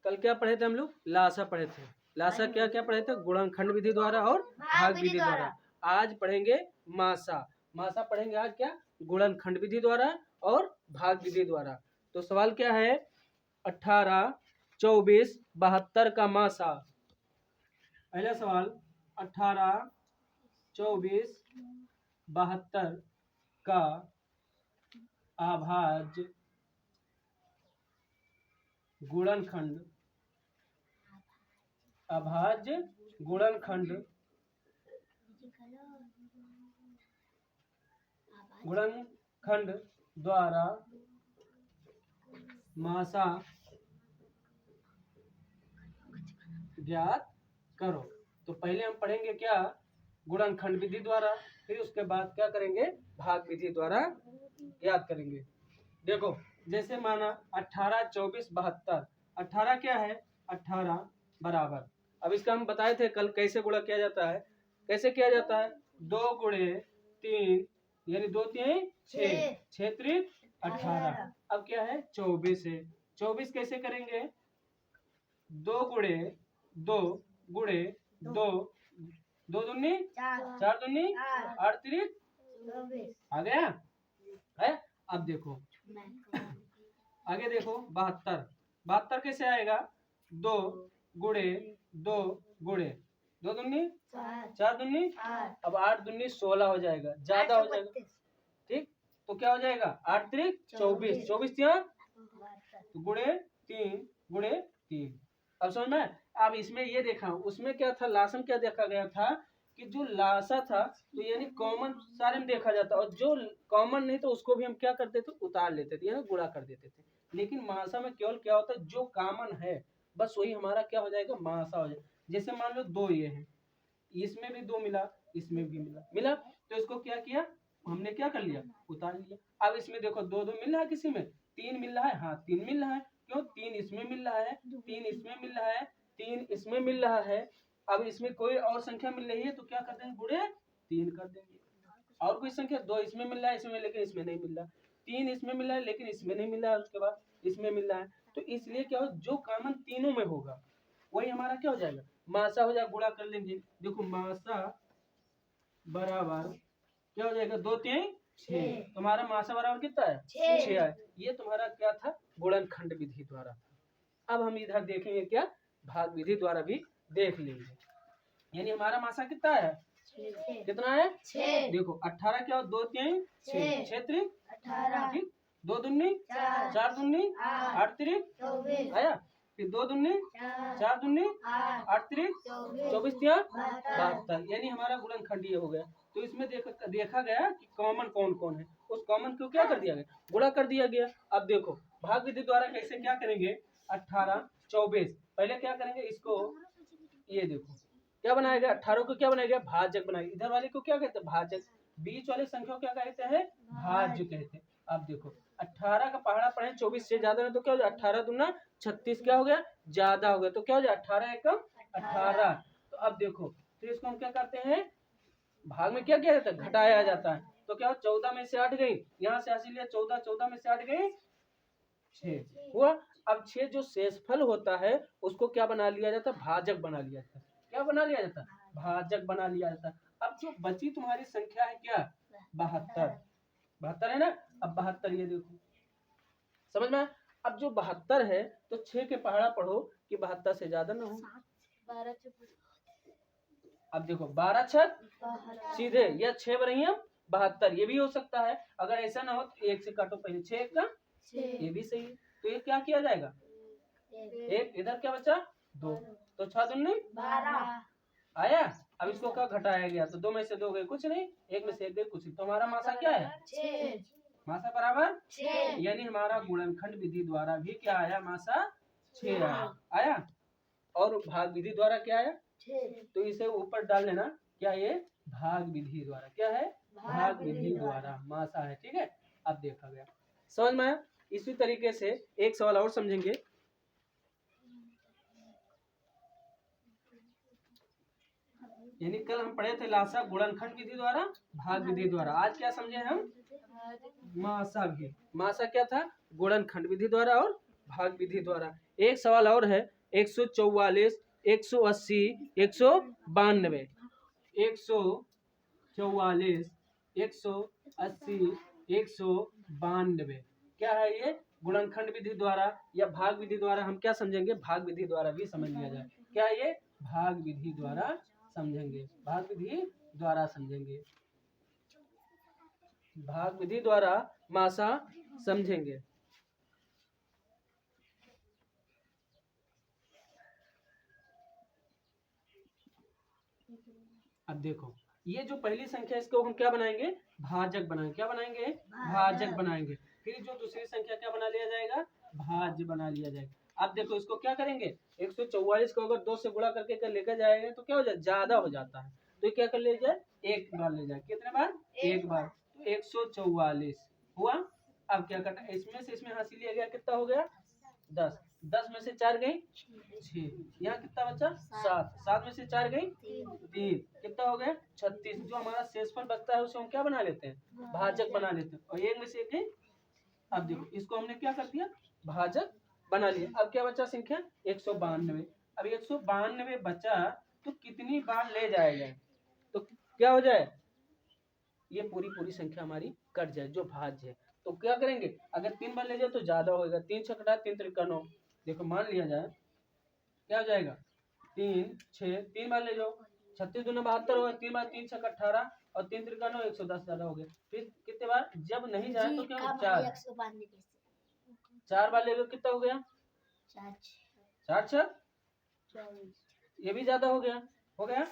कल क्या पढ़े थे हम लोग? लासा पढ़े थे। लासा क्या क्या पढ़े थे? गुणनखंड विधि द्वारा और भाग विधि द्वारा। आज पढ़ेंगे मासा। मासा पढ़ेंगे आज क्या? गुणनखंड विधि द्वारा और भाग विधि द्वारा। तो सवाल क्या है? 18, 24, 72 का मासा। पहला सवाल 18, 24, 72 का अभाज्य गुणनखंड, अभाज्य गुणनखंड, गुणनखंड द्वारा मासा ज्ञात करो। तो पहले हम पढ़ेंगे क्या? गुणनखंड विधि द्वारा, फिर उसके बाद क्या करेंगे? भाग विधि द्वारा ज्ञात करेंगे। देखो जैसे माना 18, 24, 72। 18 क्या है? 18 बराबर, अब इसका हम बताए थे कल कैसे गुणा किया जाता है। कैसे किया जाता है? 2 गुणे 3 यानी 2 3 6, 6 त्रिक 18। अब क्या है? 24 है। 24 कैसे करेंगे? 2 गुणे 2 गुणे 2, 2 दूनी 4 दूनी 8 त्रिक आ गया है। अब देखो आगे देखो 72। 72 कैसे आएगा? 2 गुणे 2 गुणे 2 दूनी 4 दूनी, अब 8 दूनी 16 हो जाएगा, ज्यादा हो जाएगा। ठीक, तो क्या हो जाएगा? 8 त्रिक 24, 24 यहाँ तो गुणे 3 गुणे 3। अब समझ में? अब इसमें ये देखा, उसमें क्या था? लासम क्या देखा गया था कि जो लासा था तो यानी कॉमन सारे में देखा जाता, और जो कॉमन नहीं तो उसको भी हम क्या करते थे? उतार लेते थे, यानी गुणा कर देते थे। लेकिन मासा में केवल क्या होता है? जो कॉमन है बस वही हमारा क्या हो जाएगा? मासा हो जाएगा। जैसे मान लो 2 ये है, इसमें भी 2 मिला, इसमें भी मिला तो इसको क्या किया हमने? क्या कर लिया? उतार लिया। अब इसमें देखो 2 2 मिल रहा है, किसी में 3 मिल रहा है। हाँ 3 मिल रहा है, क्यों? 3 इसमें मिल रहा है, 3 इसमें मिल रहा है, 3 इसमें मिल रहा है। अब इसमें कोई और संख्या मिल रही है तो क्या कर देंगे? गुणे 3 कर देंगे। और कोई संख्या 2 इसमें मिल रहा है, इसमें लेकिन इसमें नहीं मिल रहा, 3 इसमें मिल रहा है लेकिन इसमें नहीं मिल रहा है, उसके बाद इसमें मिल रहा है। तो इसलिए क्या हो? जो कॉमन तीनों में होगा वही हमारा क्या हो जाएगा? मासा हो जाएगा। गुणा कर लेंगे। देखो मासा बराबर क्या हो जाएगा? 2 3 6। तुम्हारा मासा बराबर कितना है? 6 है। ये तुम्हारा क्या था? गुणनखंड विधि द्वारा। अब हम इधर देखेंगे क्या? भाग विधि द्वारा भी देख लेंगे। यानी हमारा मासा कितना है? कितना है? 6। देखो 18 क्या हो? 2 3 6, 6 त्रिक 18, ठीक। 2 दूनी 4 दूनी 8 त्रिक आया, फिर 2 दूनी 4 दूनी 8 त्रिक 24 72, यानी हमारा गुणनखंड ये हो गया। तो इसमें देखा गया कि कॉमन कौन कौन है, उस कॉमन को क्या कर दिया गया? गुणा कर दिया गया। अब देखो भाग विधि द्वारा कैसे क्या करेंगे? 18 24 पहले क्या करेंगे? इसको ये देखो क्या बनाया गया? 18 को क्या बनाया गया? भाजक बनाया। इधर वाले को क्या कहते हैं? भाजक। बीच वाले संख्या को क्या कहते हैं? भाज्य कहते हैं। अब देखो 18 का पहाड़ा पढ़े 24 से ज्यादा है तो क्या हो जाए? 18 दूना 36 क्या हो गया? ज्यादा हो गया, तो क्या हो जाए? 18 एकम 18। तो अब देखो फिर इसको हम क्या करते हैं? भाग में क्या किया जाता है? घटाया जाता है। तो क्या हो? 14 में से 8 गई, यहाँ से हासिल लिया 14, 14 में से 8 गई 6 हुआ। अब 6 जो शेषफल होता है उसको क्या बना लिया जाता है? भाजक बना लिया जाता है। क्या बना लिया जाता है? भाजक बना लिया जाता है। अब जो बची तुम्हारी संख्या है क्या? 72। 72 है ना? अब 72 ये देखो समझ में। अब जो 72 है तो 6 के पहाड़ा पढ़ो कि 72 से ज्यादा ना हो। अब देखो 12 छक सीधे या 6 बरही 72, ये भी हो सकता है। अगर ऐसा ना हो तो 1 से काटो पहले, 6 का ये भी सही है। तो ये क्या किया जाएगा? एक इधर क्या बचा? 2, तो 6 दूनी 12 आया। अब इसको क्या घटाया गया? तो 2 में से 2 गए कुछ नहीं, 1 में से 1 गए कुछ नहीं। तो हमारा मासा क्या है? 6। मासा बराबर 6, यानी हमारा गुणनखंड विधि द्वारा भी क्या आया? मासा 6 आया। और भाग विधि द्वारा क्या आया? 6। तो इसे ऊपर डाल लेना। क्या ये? भाग विधि द्वारा। क्या है? भाग विधि द्वारा मासा है। ठीक है, अब देखा गया, समझ में आया। इसी तरीके से एक सवाल और समझेंगे। यानी कल हम पढ़े थे लासा गुणनखंड विधि द्वारा, भाग विधि द्वारा। आज क्या समझे हम? मासा भी। मासा क्या था? गुणनखंड विधि द्वारा और भाग विधि द्वारा। एक सवाल और है, 144, 180, 192, 144, 180, 192। क्या है ये? गुणनखंड विधि द्वारा या भाग विधि द्वारा हम क्या समझेंगे? भाग विधि द्वारा भी समझ लिया जाए। क्या है ये? भाग विधि द्वारा समझेंगे, भाग विधि द्वारा समझेंगे, भाग विधि द्वारा मासा समझेंगे। अब देखो, ये जो पहली संख्या है इसको हम क्या बनाएंगे? भाजक बनाएंगे। क्या बनाएंगे? भाजक बनाएंगे। फिर जो दूसरी संख्या क्या बना लिया जाएगा? भाज्य बना लिया जाएगा। अब देखो इसको क्या करेंगे? 144 को अगर 2 से गुणा करके लेकर जाएगा तो क्या हो जाए? ज्यादा हो जाता है, तो क्या कर ले जाए? एक बार ले जाए। कितने बार? एक बार। तो 144 हुआ। अब क्या करना है? इसमें से इसमें हासिल लिया गया, कितना हो गया? 10। 10 में से 4 गई 6, यहाँ कितना बचा? 7। 7 में से 4 गई 3, कितना हो गया? 36। जो हमारा शेषफल बचता है उसे हम क्या बना लेते हैं? भाजक बना लेते हैं। और एक में से एक गई। अब देखो इसको हमने क्या कर दिया? भाजक बना लिया। अब क्या बचा संख्या? 192। अब 192 बचा तो कितनी बार ले जाएगा? तो क्या हो जाए? ये पूरी संख्या हमारी कट जाए जो भाज्य है। तो क्या करेंगे? अगर 3 बार ले जाए तो ज्यादा होगा। 3 छकड़ा 3 त्रिका 9। देखो मान लिया जाए क्या हो जाएगा? 3 6, 3 बार ले जाओ, 36 दूना 72 होगा। 3 बार 3 छक 18 और 3 त्रिका 9, 110 ज्यादा हो गया। फिर कितने बार? जब नहीं जाए तो क्या? 4। 4 बार ले लो, कितना हो गया? 4 छक, ये भी ज्यादा हो गया। हो गया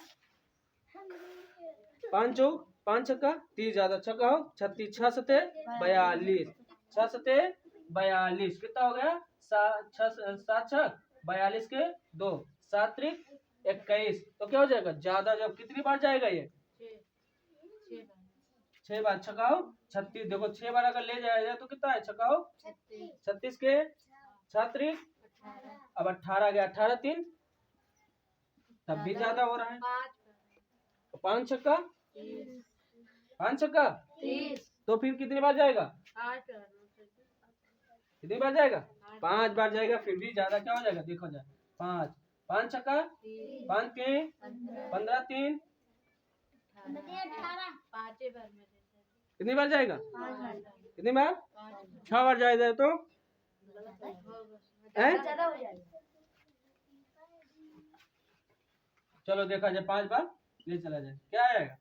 5 चौक 5 छक्का 30 ज्यादा, छक्का हो 36, 6 सते 42, 6 सते 42, कितना हो गया? 7 छक 42 के 2, 7 त्रिक 21। तो क्या हो जाएगा? ज्यादा। जब कितनी बार जाएगा ये? 6 बार। छकाओ 36। देखो 6 बार अगर ले जाया जाए तो कितना है? छकाओ 36 के 7 त्रिक, अब 18 गया। 18 3, तब भी ज्यादा हो रहा है। 5 छक्का 5 छक्का तो फिर कितनी बार जाएगा? कितनी बार जाएगा? 5 बार जाएगा। फिर भी ज्यादा क्या हो जाएगा? देखो जाए 5 5 छक्का 5 के 15 3, कितनी बार जाएगा? कितनी बार? 6 बार जाएगा। तो चलो देखा जाए 5 बार ले चला जाए, क्या आएगा?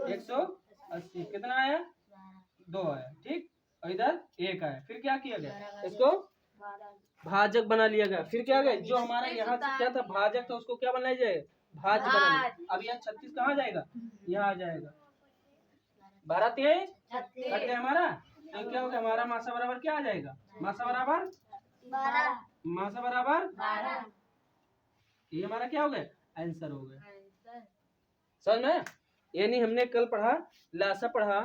180। कितना आया? 2 आया। ठीक, और इधर 1 आया। फिर क्या किया गया? इसको भाजक बना लिया गया। फिर क्या गया? जो हमारा यहाँ से क्या था? भाजक था, उसको क्या बनाया जाए? भाज्य बना लिया। अब यहाँ 36 कहाँ जाएगा? यहाँ आ जाएगा। 12 23 कट गया हमारा। तो क्या हो गया? हमारा मासा बराबर क्या आ जाएगा? मासा बराबर 12। मासा बराबर 12। ये हमारा क्या हो गया? आंसर हो गया। समझ में? यानी हमने कल पढ़ा लासा, पढ़ा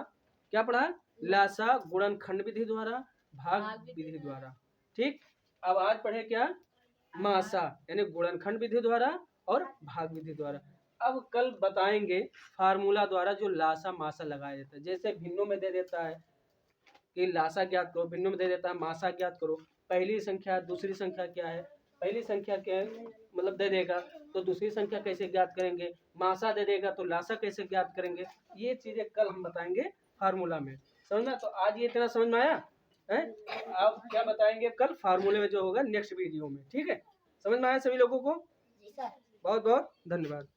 क्या पढ़ा? लासा गुणनखंड विधि द्वारा, भाग विधि द्वारा। ठीक, अब आज पढ़े क्या? मासा यानी गुणनखंड विधि द्वारा और भाग विधि द्वारा। अब कल बताएंगे फार्मूला द्वारा जो लासा मासा लगाया जाता है। जैसे भिन्नों में दे देता है कि लासा ज्ञात करो, भिन्नों में दे देता है मासा ज्ञात करो। पहली संख्या दूसरी संख्या क्या है? पहली संख्या क्या है मतलब दे देगा तो दूसरी संख्या कैसे ज्ञात करेंगे? मासा दे देगा तो लासा कैसे ज्ञात करेंगे? ये चीजें कल हम बताएंगे फार्मूला में। समझना? तो आज ये इतना समझ में आया है। अब क्या बताएंगे कल फार्मूले में जो होगा नेक्स्ट वीडियो में। ठीक है, समझ में आया सभी लोगों को? बहुत बहुत धन्यवाद।